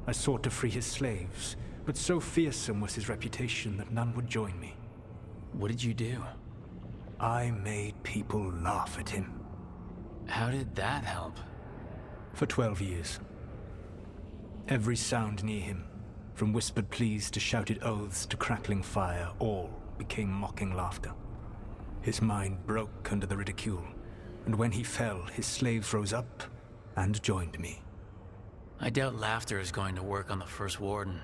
I sought to free his slaves, but so fearsome was his reputation that none would join me. What did you do? I made people laugh at him. How did that help? For 12 years. Every sound near him, from whispered pleas to shouted oaths to crackling fire, all became mocking laughter. His mind broke under the ridicule, and when he fell, his slaves rose up and joined me. I doubt laughter is going to work on the First Warden.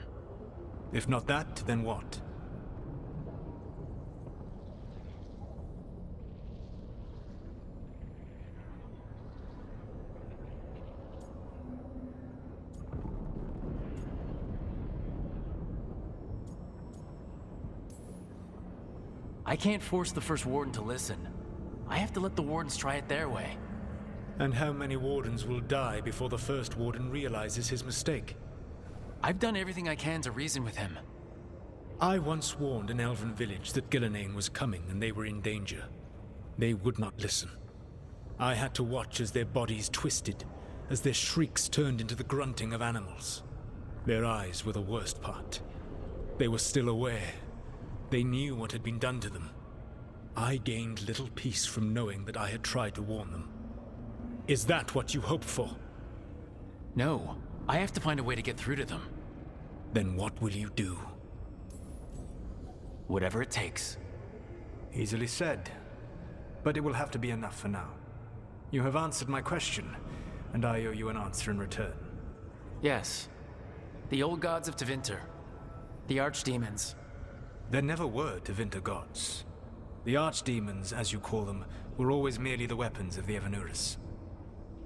If not that, then what? I can't force the First Warden to listen. I have to let the Wardens try it their way. And how many Wardens will die before the First Warden realizes his mistake? I've done everything I can to reason with him. I once warned an elven village that Gillenane was coming and they were in danger. They would not listen. I had to watch as their bodies twisted, as their shrieks turned into the grunting of animals. Their eyes were the worst part. They were still aware. They knew what had been done to them. I gained little peace from knowing that I had tried to warn them. Is that what you hope for? No, I have to find a way to get through to them. Then what will you do? Whatever it takes. Easily said, but it will have to be enough for now. You have answered my question, and I owe you an answer in return. Yes. The old gods of Tevinter. The archdemons. There never were Tevinter gods. The archdemons, as you call them, were always merely the weapons of the Evanuris.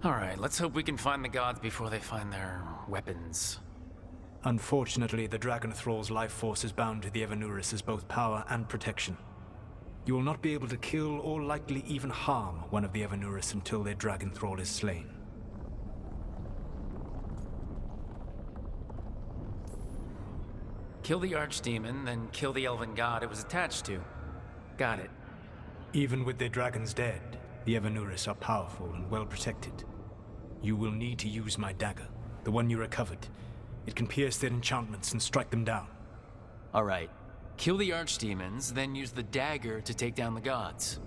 Alright, let's hope we can find the gods before they find their weapons. Unfortunately, the Dragon Thrall's life force is bound to the Evanuris as both power and protection. You will not be able to kill or likely even harm one of the Evanuris until their Dragon Thrall is slain. Kill the archdemon, then kill the elven god it was attached to. Got it. Even with their dragons dead, the Evanuris are powerful and well protected. You will need to use my dagger, the one you recovered. It can pierce their enchantments and strike them down. Alright. Kill the archdemons, then use the dagger to take down the gods.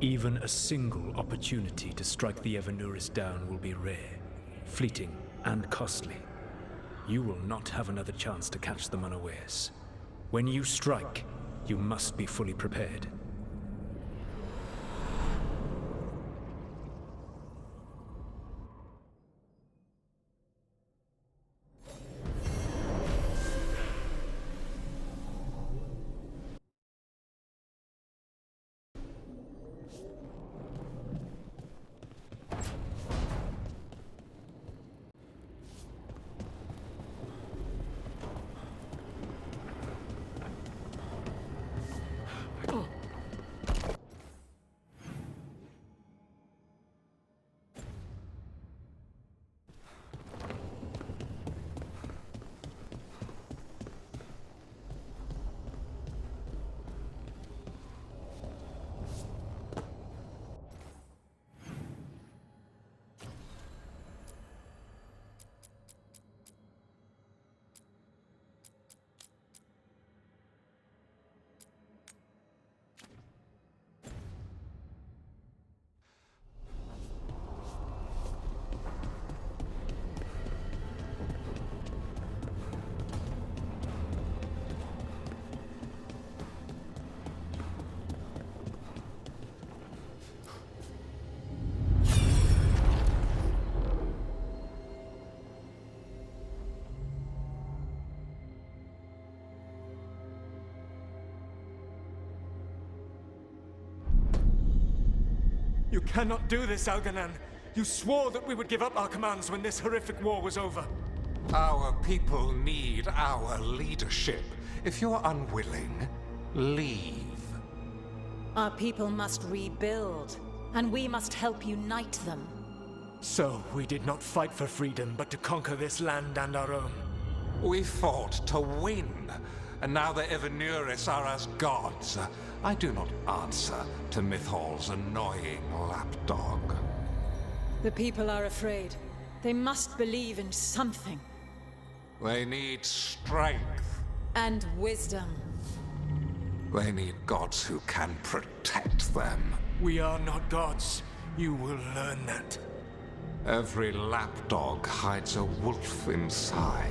Even a single opportunity to strike the Evanuris down will be rare, fleeting, and costly. You will not have another chance to catch them unawares. When you strike, you must be fully prepared. You cannot do this, Algernon. You swore that we would give up our commands when this horrific war was over. Our people need our leadership. If you're unwilling, leave. Our people must rebuild, and we must help unite them. So, we did not fight for freedom, but to conquer this land and our own. We fought to win, and now the Evanuris are as gods. I do not answer to Mythal's annoying lapdog. The people are afraid. They must believe in something. They need strength. And wisdom. They need gods who can protect them. We are not gods. You will learn that. Every lapdog hides a wolf inside.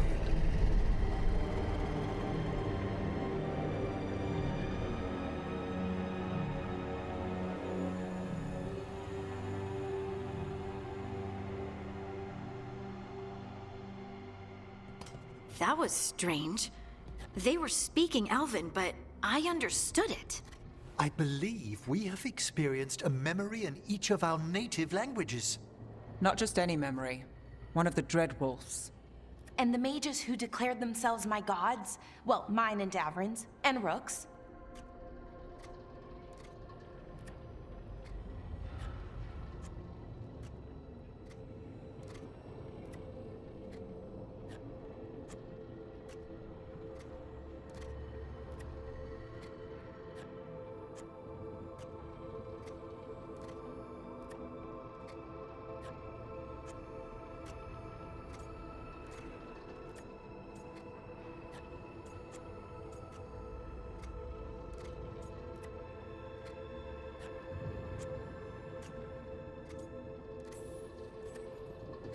That was strange. They were speaking Elven, but I understood it. I believe we have experienced a memory in each of our native languages. Not just any memory. One of the Dread Wolves. And the mages who declared themselves my gods? Well, mine and Davrin's, and Rook's.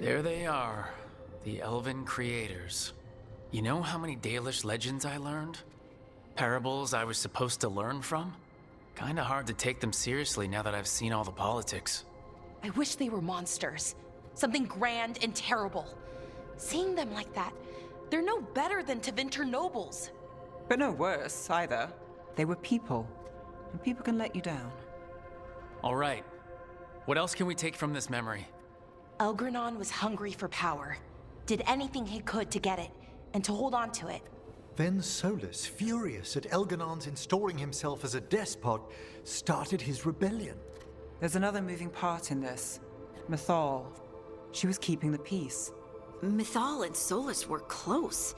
There they are, the Elven creators. You know how many Dalish legends I learned? Parables I was supposed to learn from? Kinda hard to take them seriously now that I've seen all the politics. I wish they were monsters. Something grand and terrible. Seeing them like that, they're no better than Tevinter nobles. But no worse, either. They were people. And people can let you down. All right. What else can we take from this memory? Elgranon was hungry for power. Did anything he could to get it, and to hold on to it. Then Solus, furious at Elganon's installing himself as a despot, started his rebellion. There's another moving part in this. Mythal. She was keeping the peace. Mythal and Solus were close.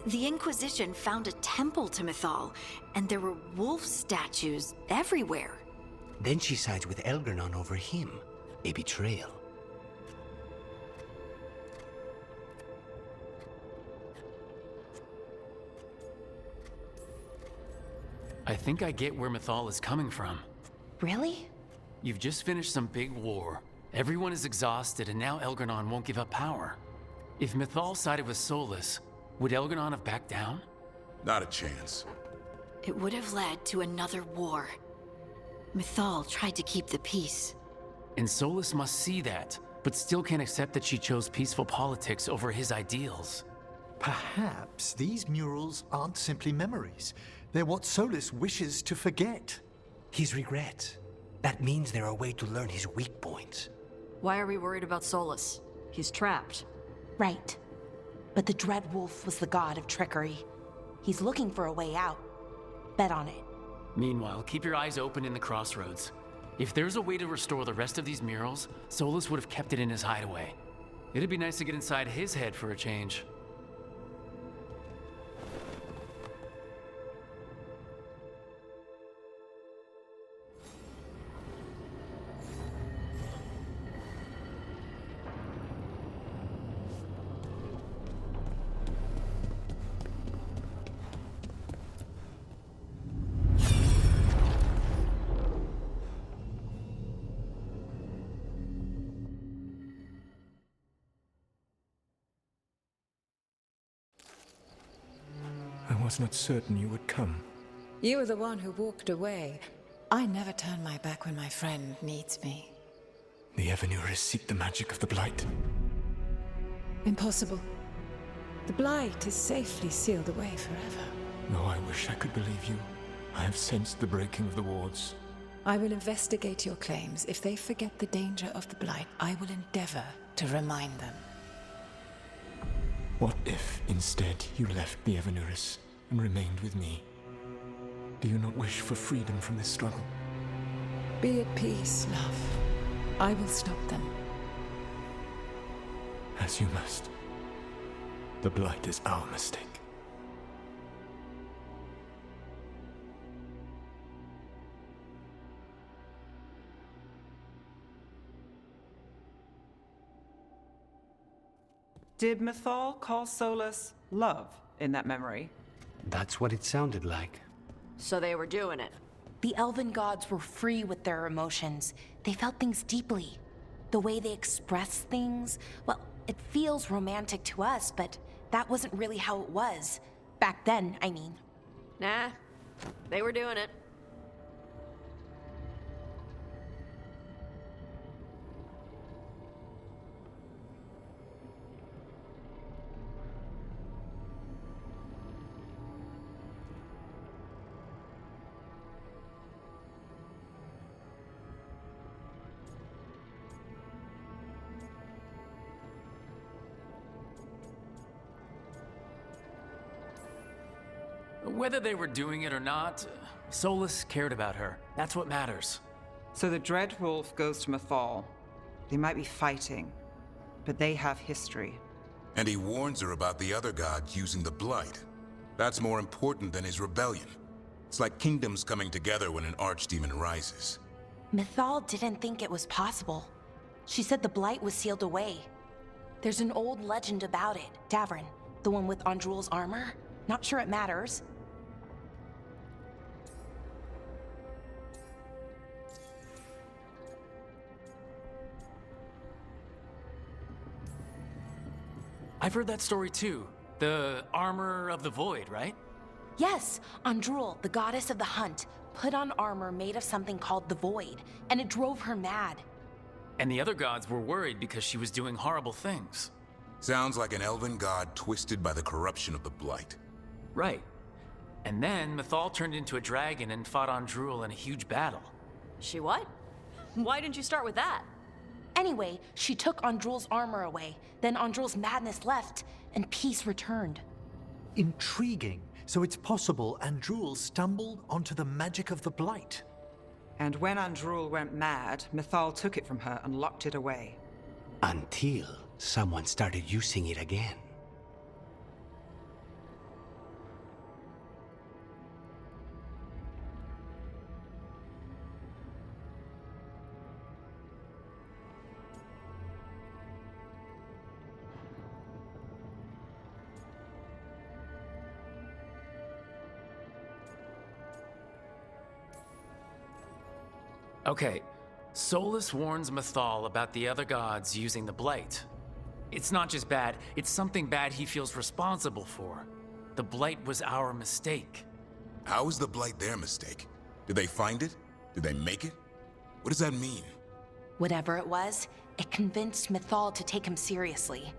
The Inquisition found a temple to Mythal, and there were wolf statues everywhere. Then she sides with Elgranon over him. A betrayal. I think I get where Mythal is coming from. Really? You've just finished some big war. Everyone is exhausted, and now Elgranon won't give up power. If Mythal sided with Solus, would Elgranon have backed down? Not a chance. It would have led to another war. Mythal tried to keep the peace. And Solus must see that, but still can't accept that she chose peaceful politics over his ideals. Perhaps these murals aren't simply memories. They're what Solus wishes to forget. His regrets. That means they're a way to learn his weak points. Why are we worried about Solus? He's trapped. Right. But the Dread Wolf was the god of trickery. He's looking for a way out. Bet on it. Meanwhile, keep your eyes open in the crossroads. If there's a way to restore the rest of these murals, Solus would have kept it in his hideaway. It'd be nice to get inside his head for a change. I was not certain you would come. You were the one who walked away. I never turn my back when my friend needs me. The Evanuris seek the magic of the Blight. Impossible. The Blight is safely sealed away forever. Though I wish I could believe you. I have sensed the breaking of the wards. I will investigate your claims. If they forget the danger of the Blight, I will endeavor to remind them. What if, instead, you left the Evanuris and remained with me? Do you not wish for freedom from this struggle? Be at peace, love. I will stop them. As you must. The Blight is our mistake. Did Mythal call Solus love in that memory? That's what it sounded like. So they were doing it. The elven gods were free with their emotions. They felt things deeply. The way they express things, well, it feels romantic to us, but that wasn't really how it was. Back then, I mean. Nah, they were doing it. Whether they were doing it or not, Solus cared about her. That's what matters. So the Dread Wolf goes to Mythal. They might be fighting, but they have history. And he warns her about the other gods using the Blight. That's more important than his rebellion. It's like kingdoms coming together when an archdemon rises. Mythal didn't think it was possible. She said the Blight was sealed away. There's an old legend about it. Davrin, the one with Andrul's armor. Not sure it matters. I've heard that story too. The armor of the void, right? Yes, Andrul, the goddess of the hunt, put on armor made of something called the void, and it drove her mad. And the other gods were worried because she was doing horrible things. Sounds like an elven god twisted by the corruption of the Blight. Right. And then Mythal turned into a dragon and fought Andrul in a huge battle. She what? Why didn't you start with that? Anyway, she took Andrul's armor away, then Andrul's madness left, and peace returned. Intriguing. So it's possible Andrul stumbled onto the magic of the Blight. And when Andrul went mad, Mythal took it from her and locked it away. Until someone started using it again. Okay, Solus warns Mythal about the other gods using the Blight. It's not just bad, it's something bad he feels responsible for. The Blight was our mistake. How is the Blight their mistake? Did they find it? Did they make it? What does that mean? Whatever it was, it convinced Mythal to take him seriously.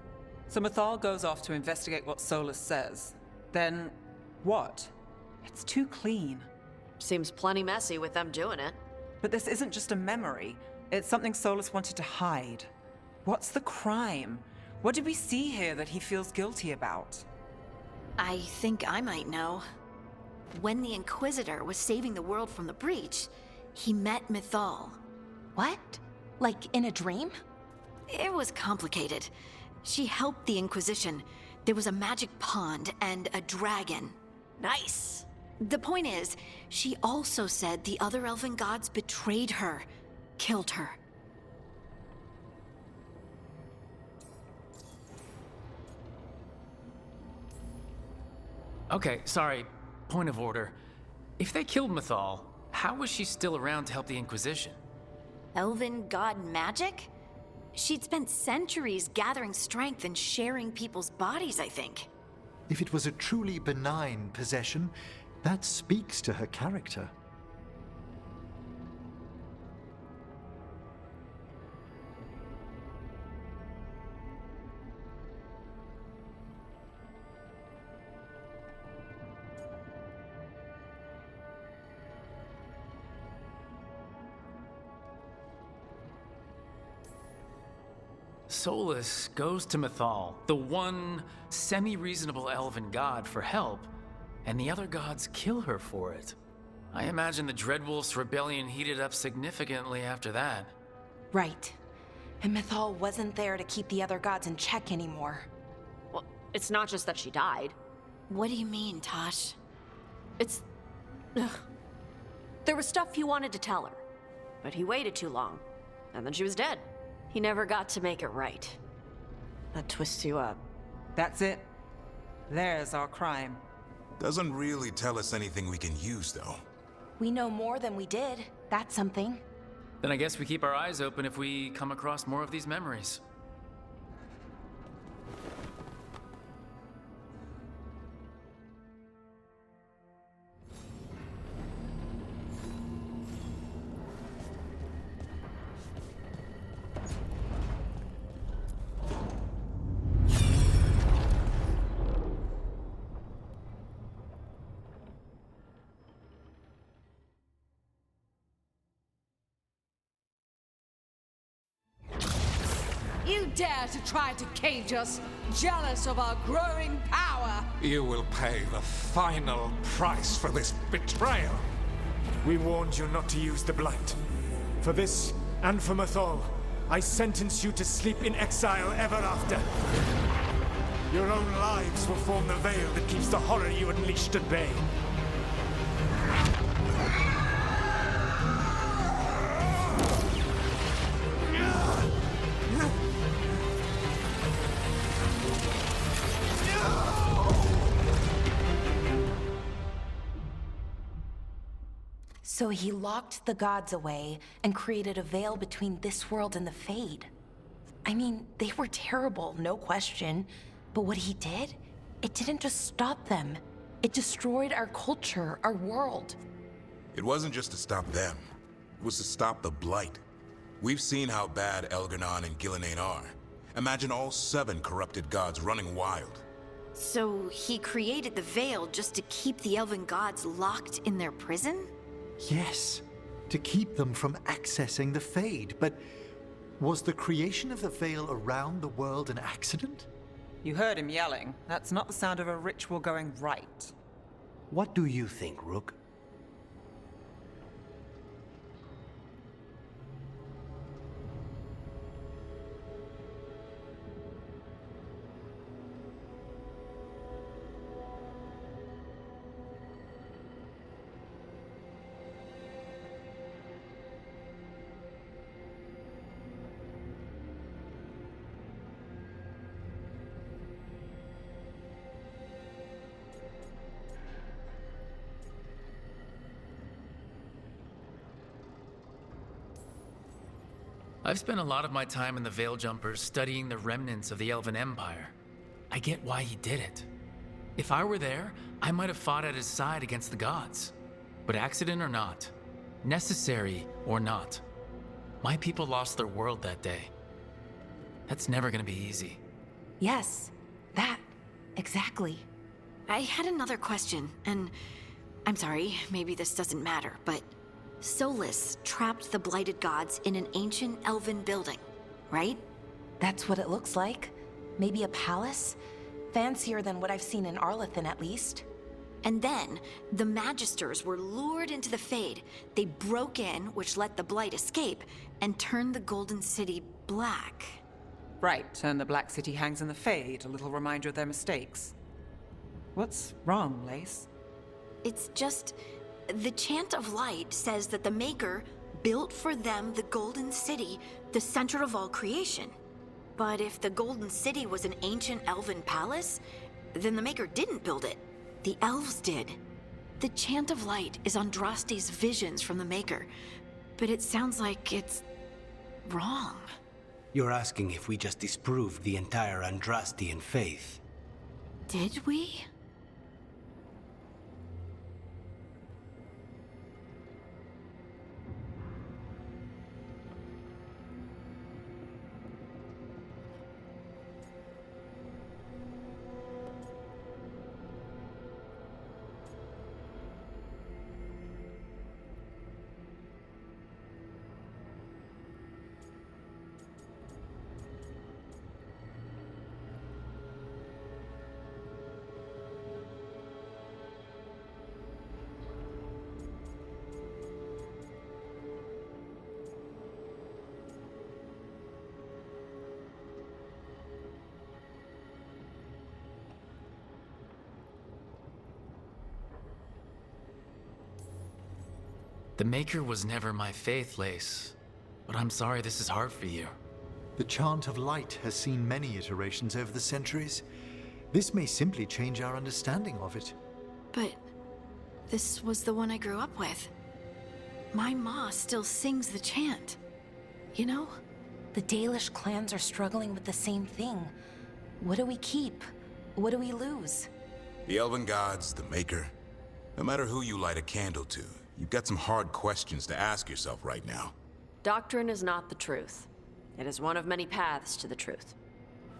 So Mythal goes off to investigate what Solus says. Then, what? It's too clean. Seems plenty messy with them doing it. But this isn't just a memory. It's something Solus wanted to hide. What's the crime? What did we see here that he feels guilty about? I think I might know. When the Inquisitor was saving the world from the breach, he met Mythal. What? Like in a dream? It was complicated. She helped the Inquisition. There was a magic pond and a dragon. Nice. The point is, she also said the other elven gods betrayed her, killed her. Okay, sorry, point of order. If they killed Mythal, how was she still around to help the Inquisition? Elven god magic? She'd spent centuries gathering strength and sharing people's bodies, I think. If it was a truly benign possession, that speaks to her character. Solus goes to Mythal, the one semi-reasonable elven god, for help, and the other gods kill her for it. I imagine the Dreadwolf's rebellion heated up significantly after that. Right. And Mythal wasn't there to keep the other gods in check anymore. Well, it's not just that she died. What do you mean, Tosh? It's... Ugh. There was stuff he wanted to tell her, but he waited too long, and then she was dead. He never got to make it right. That twists you up. That's it. There's our crime. Doesn't really tell us anything we can use, though. We know more than we did. That's something. Then I guess we keep our eyes open if we come across more of these memories. You dare to try to cage us, jealous of our growing power! You will pay the final price for this betrayal. We warned you not to use the Blight. For this, and for Mythal, I sentence you to sleep in exile ever after. Your own lives will form the veil that keeps the horror you unleashed at bay. So he locked the gods away and created a veil between this world and the Fade. I mean, they were terrible, no question. But what he did, it didn't just stop them. It destroyed our culture, our world. It wasn't just to stop them. It was to stop the Blight. We've seen how bad Elganon and Gillenane are. Imagine all 7 corrupted gods running wild. So he created the Veil just to keep the elven gods locked in their prison? Yes, to keep them from accessing the Fade. But was the creation of the Veil around the world an accident? You heard him yelling. That's not the sound of a ritual going right. What do you think, Rook? I've spent a lot of my time in the Veil Jumpers studying the remnants of the Elven Empire. I get why he did it. If I were there, I might have fought at his side against the gods. But accident or not, necessary or not, my people lost their world that day. That's never gonna be easy. Yes, that. Exactly. I had another question, and I'm sorry, maybe this doesn't matter, but Solus trapped the blighted gods in an ancient elven building, right? That's what it looks like. Maybe a palace? Fancier than what I've seen in Arlethan, at least. And then, the Magisters were lured into the Fade. They broke in, which let the Blight escape, and turned the Golden City black. Right, and the Black City hangs in the Fade, a little reminder of their mistakes. What's wrong, Lace? It's just... the Chant of Light says that the Maker built for them the Golden City, the center of all creation. But if the Golden City was an ancient elven palace, then the Maker didn't build it. The elves did. The Chant of Light is Andraste's visions from the Maker, but it sounds like it's wrong. You're asking if we just disproved the entire Andrastian faith. Did we? The Maker was never my faith, Lace. But I'm sorry this is hard for you. The Chant of Light has seen many iterations over the centuries. This may simply change our understanding of it. But this was the one I grew up with. My ma still sings the chant. You know? The Dalish clans are struggling with the same thing. What do we keep? What do we lose? The Elven Gods, the Maker. No matter who you light a candle to, you've got some hard questions to ask yourself right now. Doctrine is not the truth. It is one of many paths to the truth.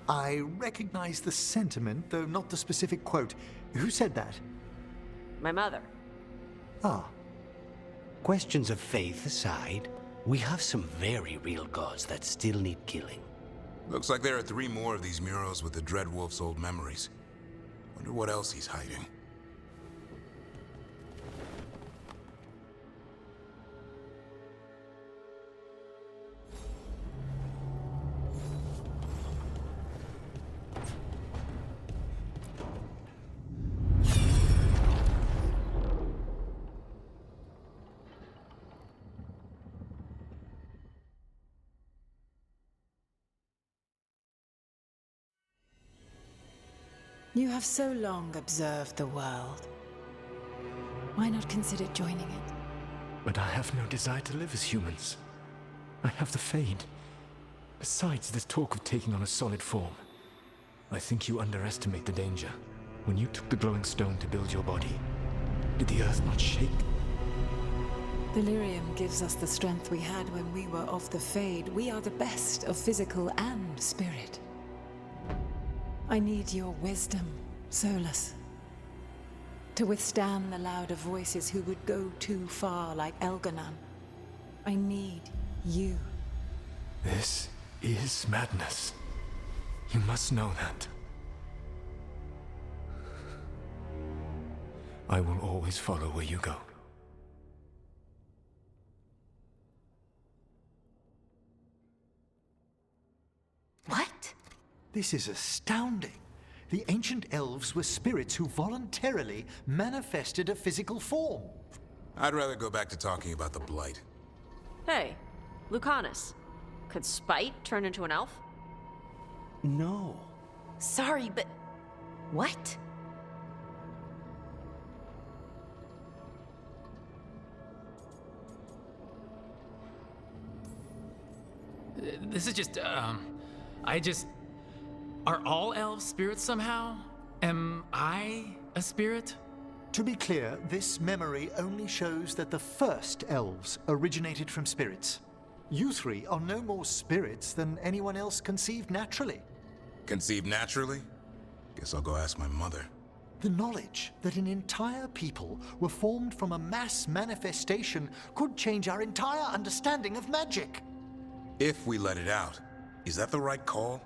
I recognize the sentiment, though not the specific quote. Who said that? My mother. Ah. Questions of faith aside, we have some very real gods that still need killing. Looks like there are 3 more of these murals with the Dreadwolf's old memories. Wonder what else he's hiding. You have so long observed the world. Why not consider joining it? But I have no desire to live as humans. I have the Fade. Besides, there's talk of taking on a solid form. I think you underestimate the danger. When you took the glowing stone to build your body, did the earth not shake? Delirium gives us the strength we had when we were of the Fade. We are the best of physical and spirit. I need your wisdom, Solus. To withstand the louder voices who would go too far like Elganon. I need you. This is madness. You must know that. I will always follow where you go. What? This is astounding. The ancient elves were spirits who voluntarily manifested a physical form. I'd rather go back to talking about the Blight. Hey, Lucanus. Could Spite turn into an elf? No. Sorry, but... what? This is just, Are all elves spirits somehow? Am I a spirit? To be clear, this memory only shows that the first elves originated from spirits. You 3 are no more spirits than anyone else conceived naturally. Conceived naturally? Guess I'll go ask my mother. The knowledge that an entire people were formed from a mass manifestation could change our entire understanding of magic. If we let it out, is that the right call?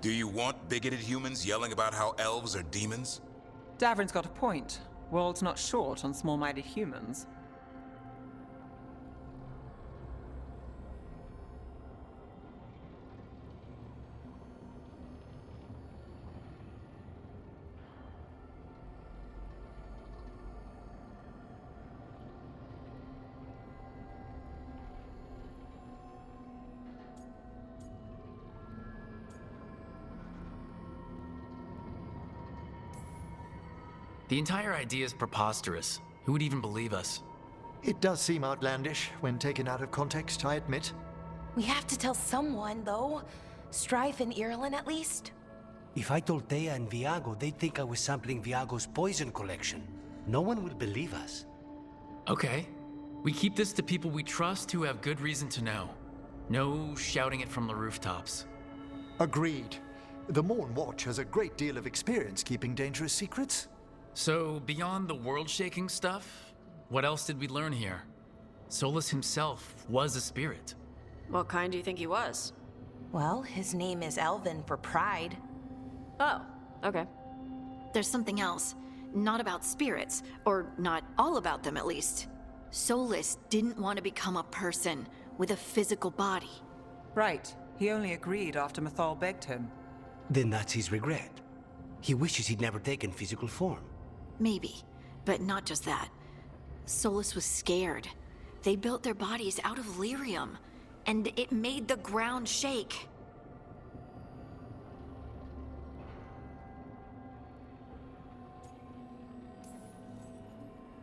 Do you want bigoted humans yelling about how elves are demons? Davrin's got a point. World's not short on small-minded humans. The entire idea is preposterous. Who would even believe us? It does seem outlandish when taken out of context, I admit. We have to tell someone, though. Strife and Irulan, at least. If I told Thea and Viago, they'd think I was sampling Viago's poison collection. No one would believe us. Okay. We keep this to people we trust who have good reason to know. No shouting it from the rooftops. Agreed. The Morn Watch has a great deal of experience keeping dangerous secrets. So, beyond the world-shaking stuff, what else did we learn here? Solus himself was a spirit. What kind do you think he was? Well, his name is Elven for pride. Oh, okay. There's something else. Not about spirits, or not all about them at least. Solus didn't want to become a person with a physical body. Right. He only agreed after Mythal begged him. Then that's his regret. He wishes he'd never taken physical form. Maybe, but not just that. Solus was scared. They built their bodies out of lyrium, and it made the ground shake.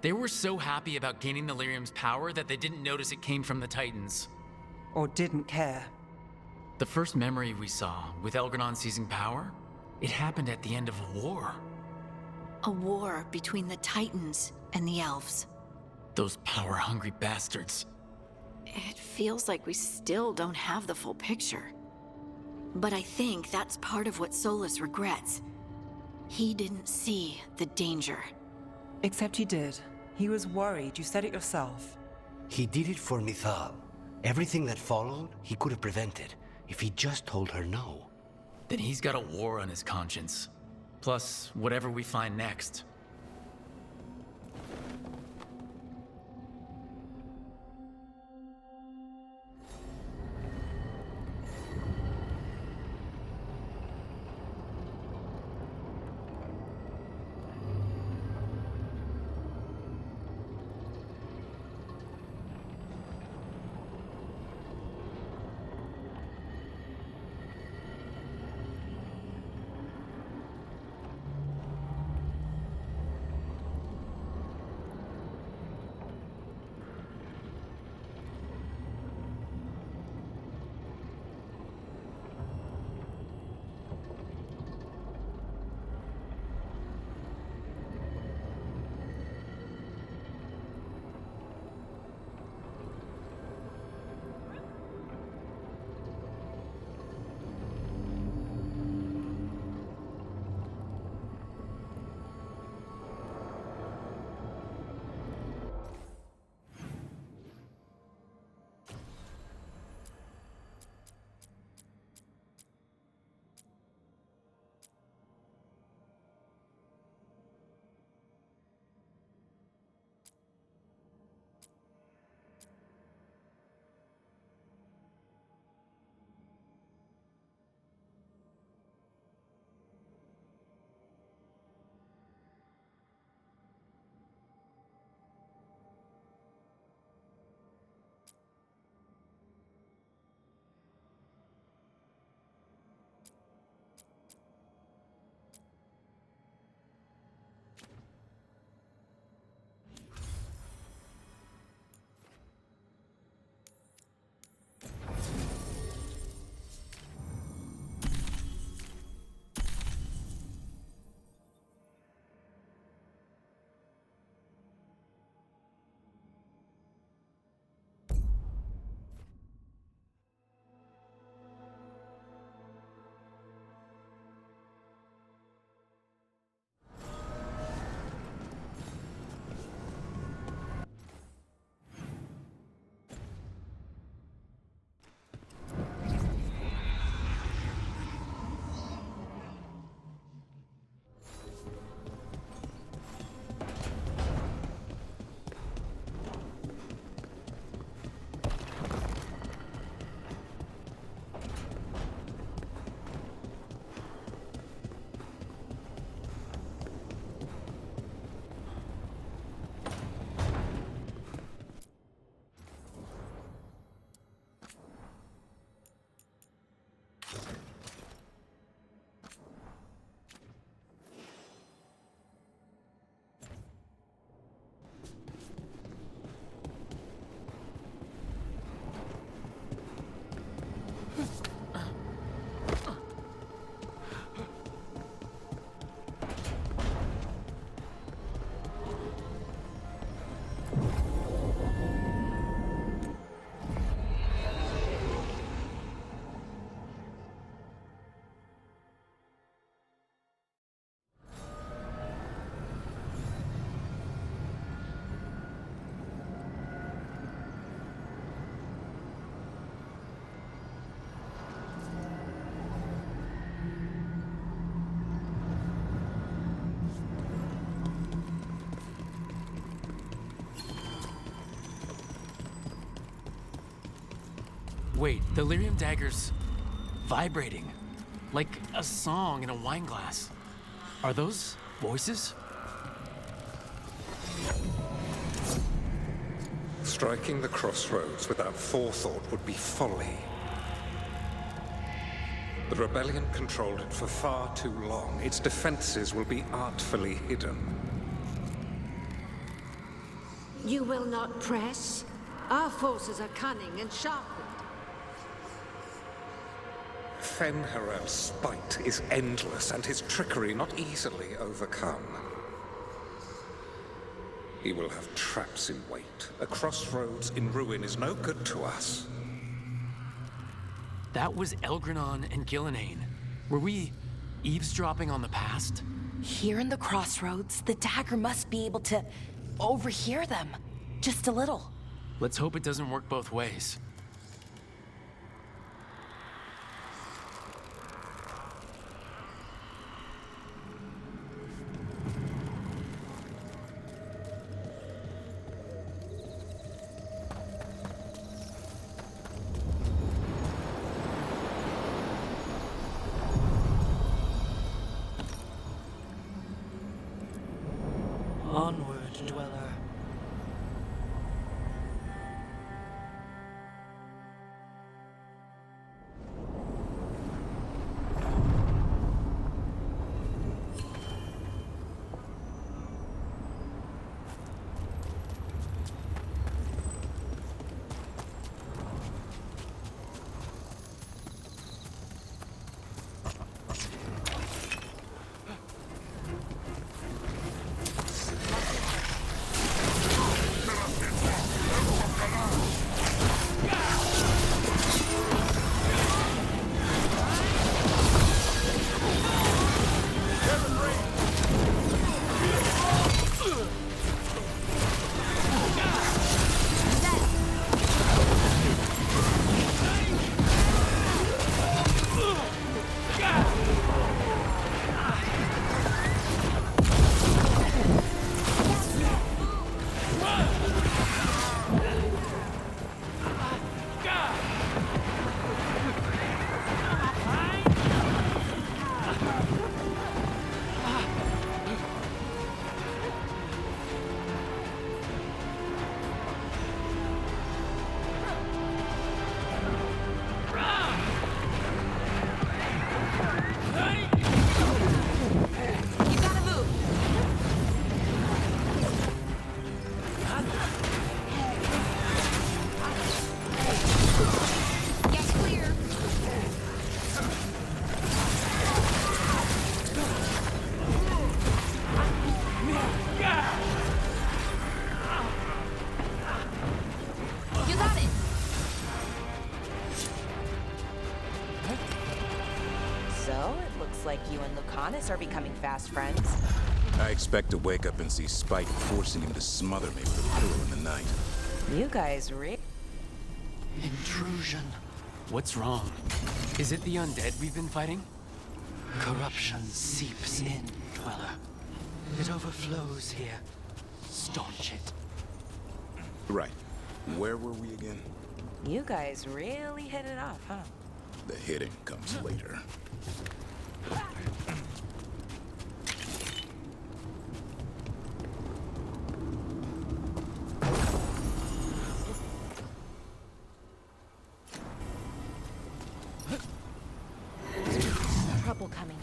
They were so happy about gaining the lyrium's power that they didn't notice it came from the Titans. Or didn't care. The first memory we saw, with Elgranon seizing power, it happened at the end of a war. A war between the Titans and the elves. Those power-hungry bastards. It feels like we still don't have the full picture. But I think that's part of what Solus regrets. He didn't see the danger. Except he did. He was worried, you said it yourself. He did it for Mithal. Everything that followed, he could have prevented, if he just told her no. Then he's got a war on his conscience. Plus, whatever we find next. Wait, the lyrium dagger's vibrating. Like a song in a wine glass. Are those voices? Striking the crossroads without forethought would be folly. The rebellion controlled it for far too long. Its defenses will be artfully hidden. You will not press? Our forces are cunning and sharpened. Fen'Harel's spite is endless and his trickery not easily overcome. He will have traps in wait. A crossroads in ruin is no good to us. That was Elgranon and Gillenane. Were we eavesdropping on the past? Here in the crossroads, the dagger must be able to overhear them. Just a little. Let's hope it doesn't work both ways. Onward, dweller. Like you and Lucanus are becoming fast friends. I expect to wake up and see Spike forcing him to smother me with a pillow in the night. You guys Intrusion. What's wrong? Is it the undead we've been fighting? Corruption seeps in, dweller. It overflows here. Staunch it. Right. Where were we again? You guys really hit it off, huh? The hitting comes later. Trouble coming.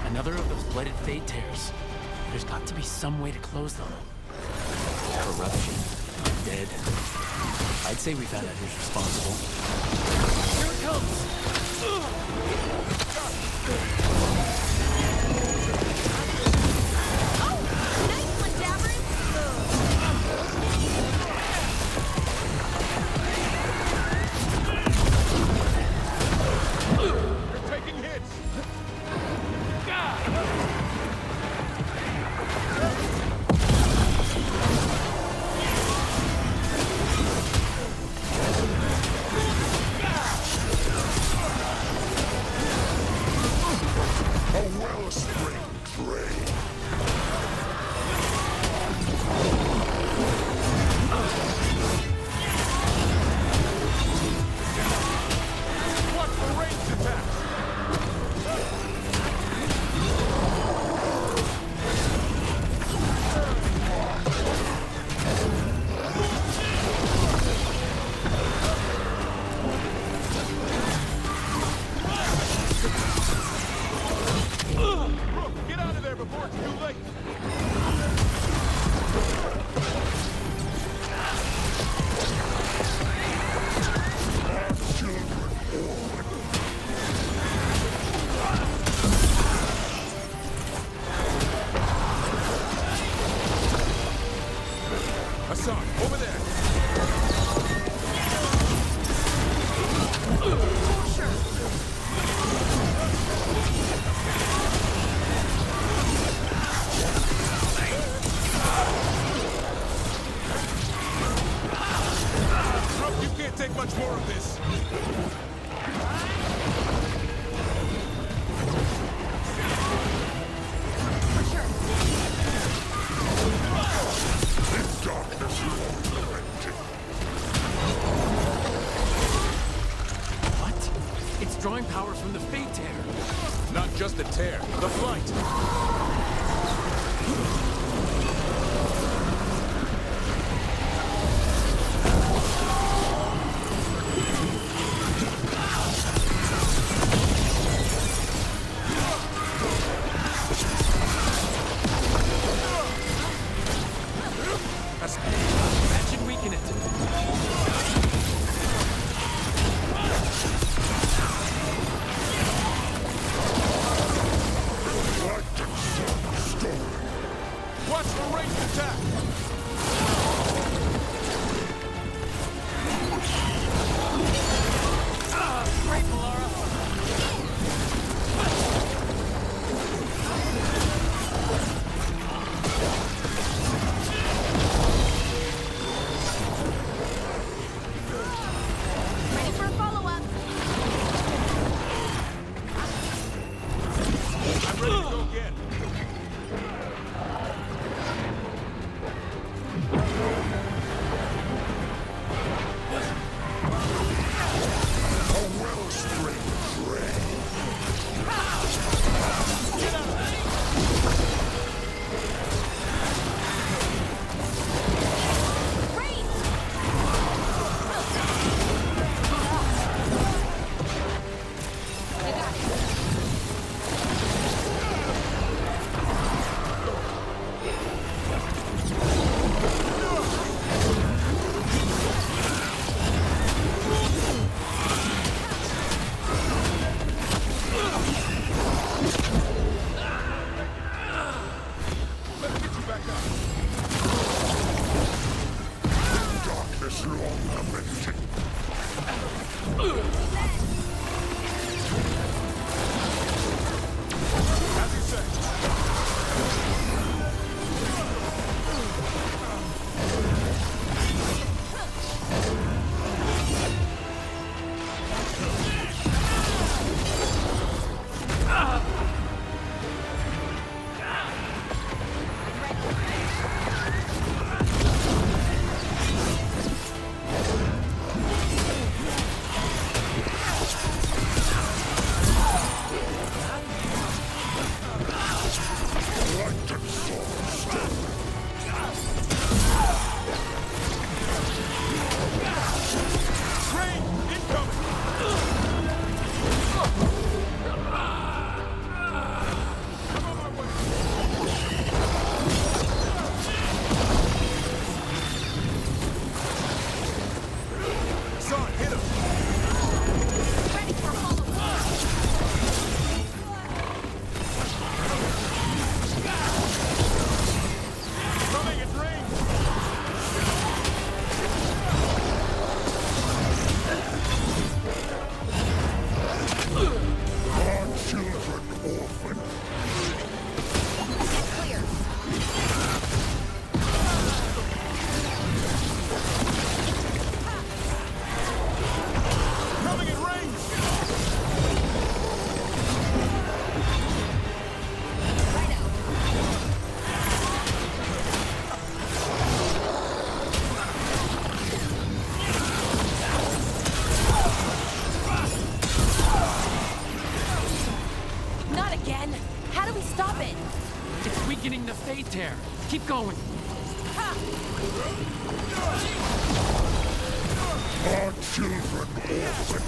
Another of those blooded fade tears. There's got to be some way to close them. Corruption. Dead. I'd say we found out who's responsible. Here it comes! Oh! Nice one, Davern! You're taking hits! A wellspring drain. Watch for ranged attacks! just the tear. The flight! That should weaken it. Watch the ranged attack! Great, Laura. Ready for a follow-up. I'm ready to go again. A wellspring train. Let's get you back up. Darkness long lamented. As you say. Light and sword still. Train incoming! I'm on my way. Son, hit him! Ready for a follow-up. Coming at range! Our children orphan. Clear. Coming at range! Right out. Not again! How do we stop it? It's weakening the Fade Tear. Keep going. Our children orphan.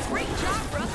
Great job, brother.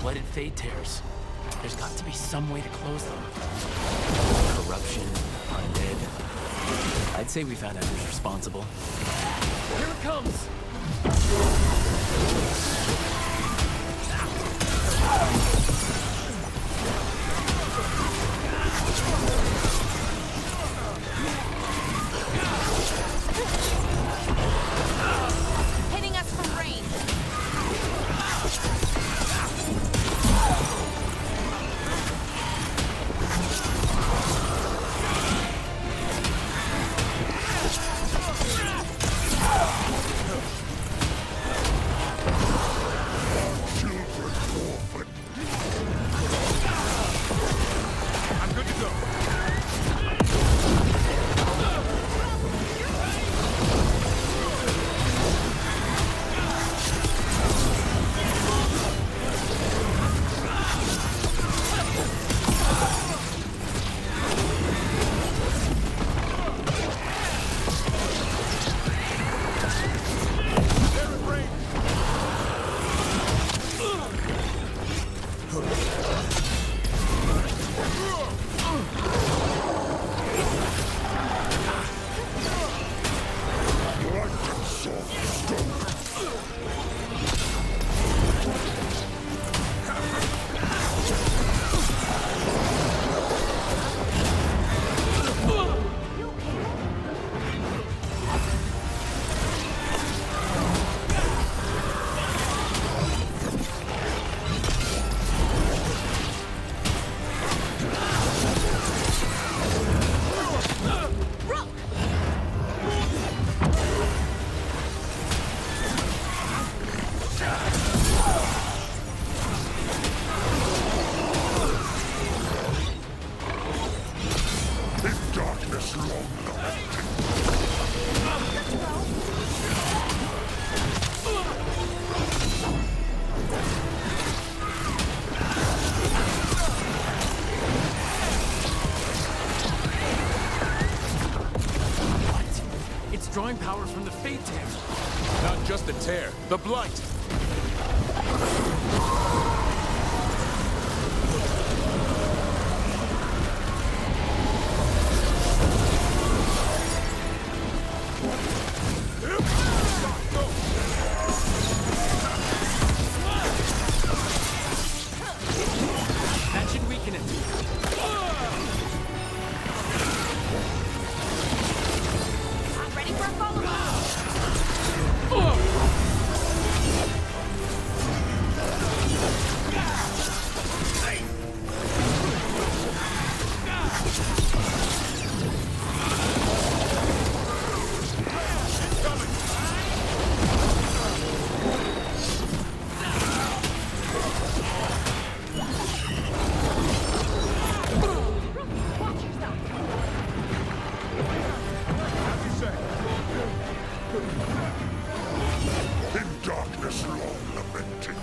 blighted fade tears. There's got to be some way to close them. Corruption, undead. I'd say we found out who's responsible. Here it comes! Hitting us from range. Drawing power from the Fate Tear. Not just the tear, the blight. That should weaken it. Ready for a follow-up. In darkness long lamenting.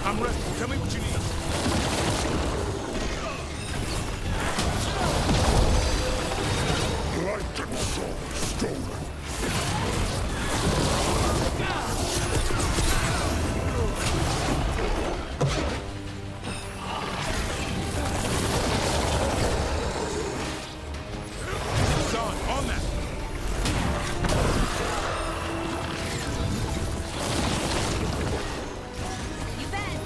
I'm ready. Tell me what you need. Light and soul stolen. Son, on that. You bet.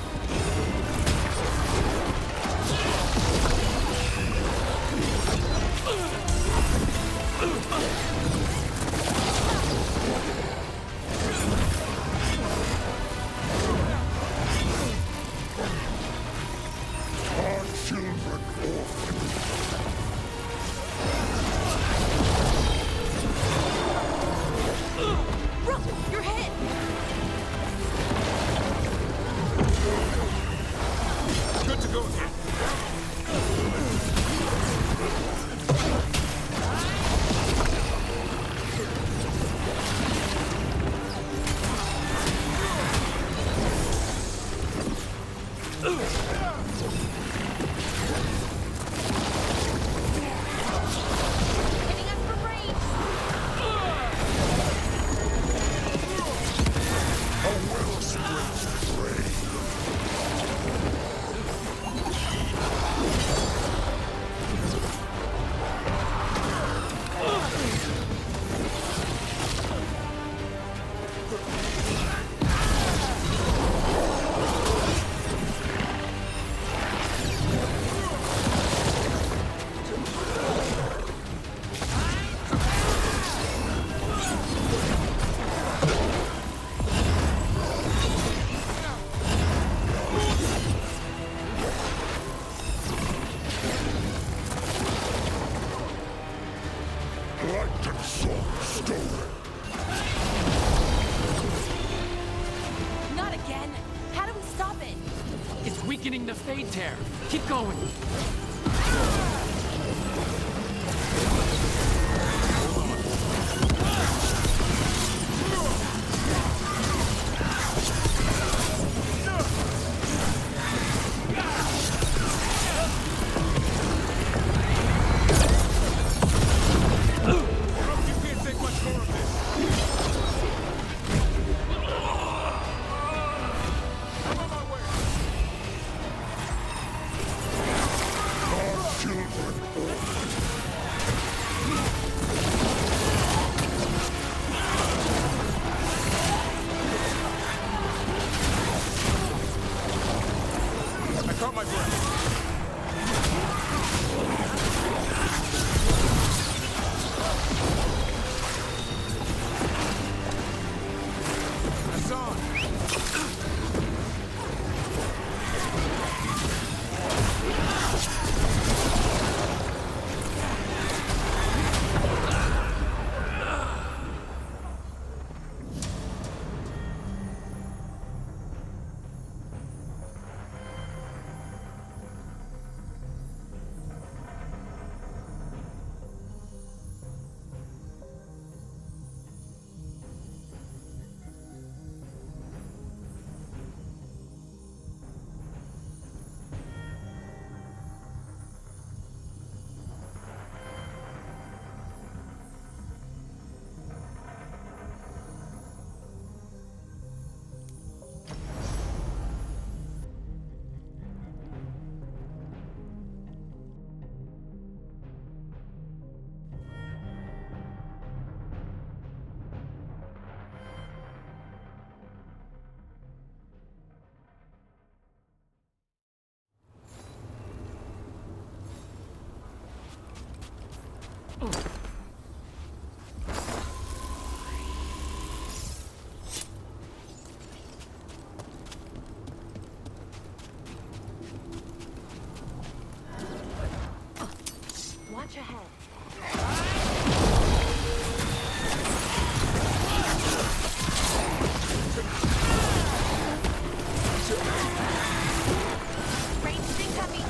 Not again! How do we stop it? It's weakening the Fade Tear. Keep going. Watch ahead. Ranged incoming!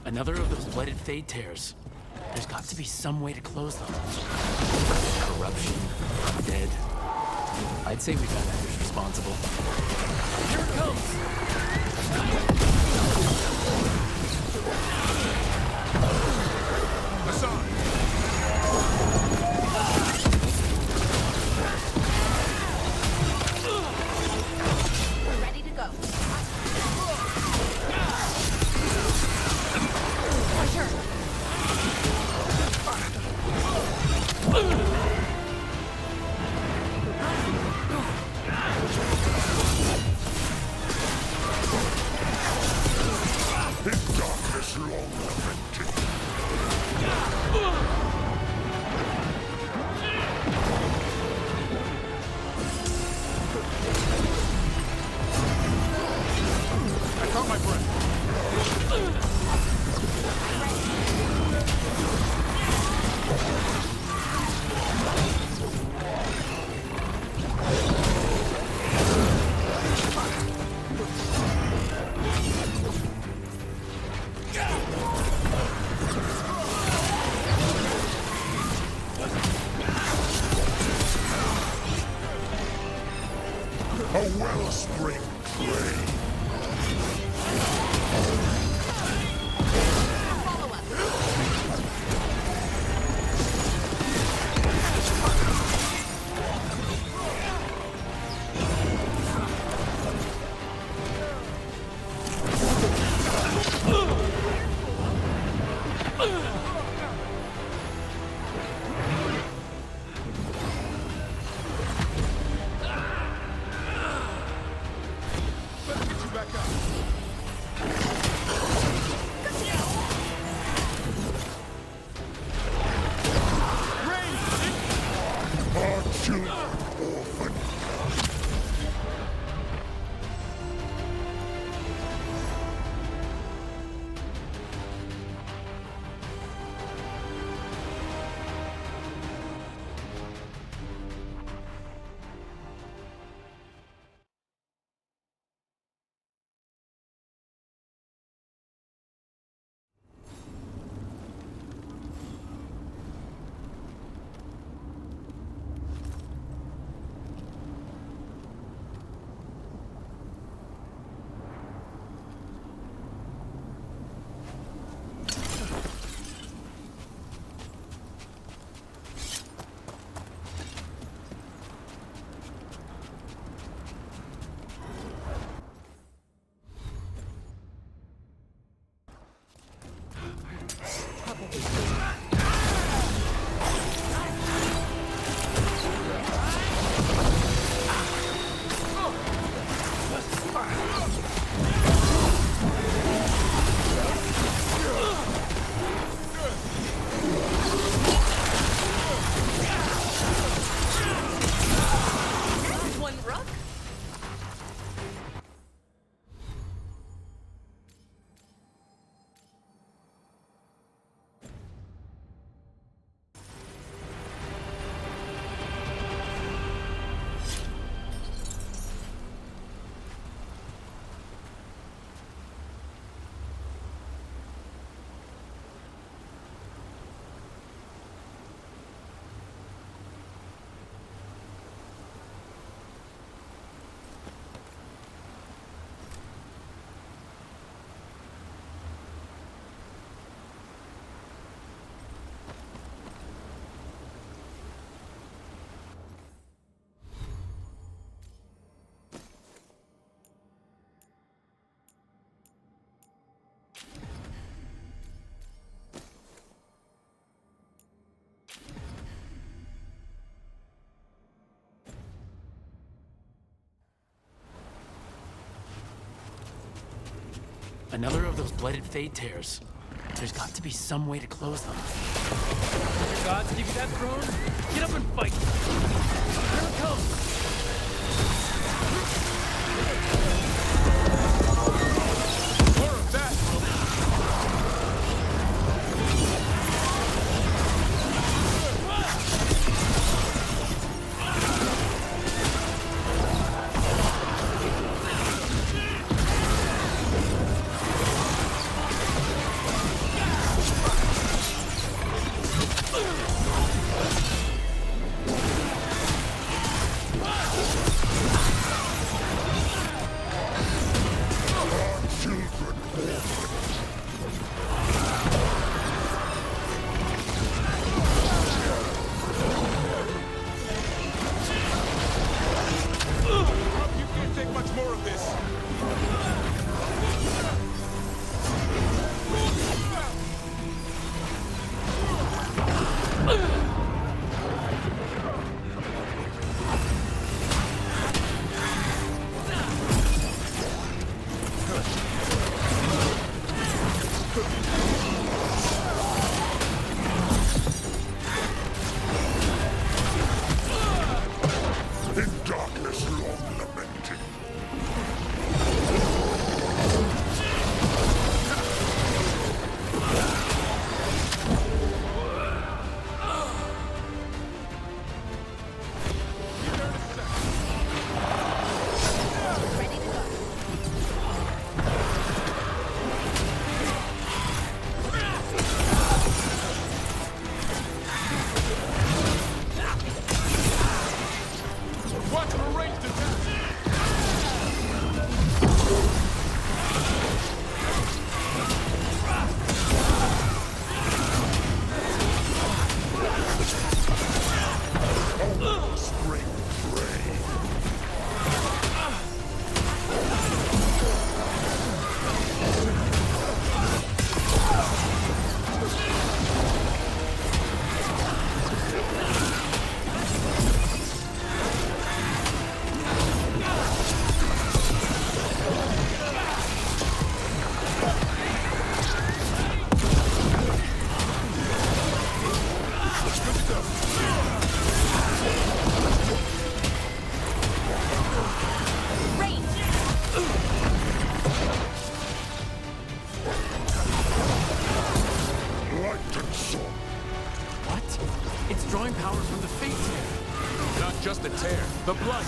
Another of those blighted Fade Tears. There's got to be some way to close them. Corruption. Dead. I'd say we got who's responsible. Here it comes! Hassan! Ready to go. A wellspring flame. Another of those blighted fade tears. There's got to be some way to close them. Did your gods give you that throne? Get up and fight! Here it comes! More of that! just a tear. The blight!